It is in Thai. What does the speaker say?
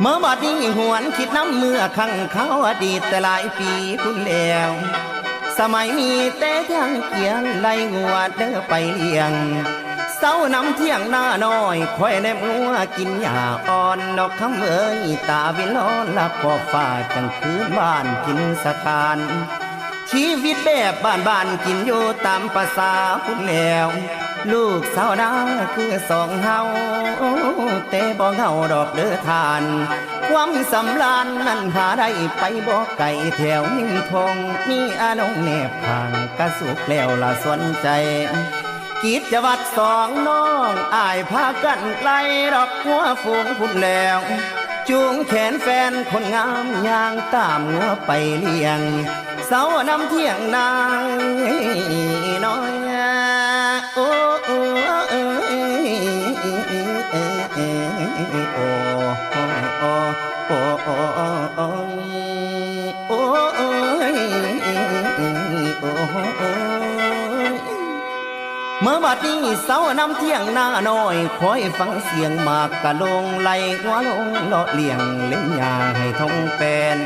เมื่อบัดนี้หวนคิดน้ำเมื่อครั้งเขาอดีตแต่หลายปีพุ่นแล้วสมัยมีแต่ทางเกียนไล่งัวเด้อไปเลี้ยงเศร้าน้ำเที่ยงหน้าน้อยค่อยแนบงัวกินหญ้าอ่อนดอกคำเอ้ยตาวิลอนลับพอฟ้าจังคืนบ้านกินสถานชีวิตแบบบ้านกินอยู่ตามภาษาพุ่นแล้วลูกสาวนาคือสองเฮาแต่บ่เงาดอกเด้อทานความสำราญนั้นหาได้ไปบ่ไก่แถวนิ่งทงมีอาน้องแนบข้างกระสุกแล้วละสนใจกิจวัตรสองน้องอายพากันไล่ดอกหัวฝูงพุ่นแล้วจูงแขนแฟนคนงามย่างตามงัวไปเลี้ยงเสาน้ำเที่ยงนางน้อยโอ้โอ้โอ้โอ้โอ้โอ้โอ้โอ้โอ้โอ้เมื่อบัดนี้เสาน้ำเที่ยงหน้าน้อยคอยฟังเสียงหมากกะลงไหลหัวลงเลาะเลี่ยงเล่นยาให้ทองแปน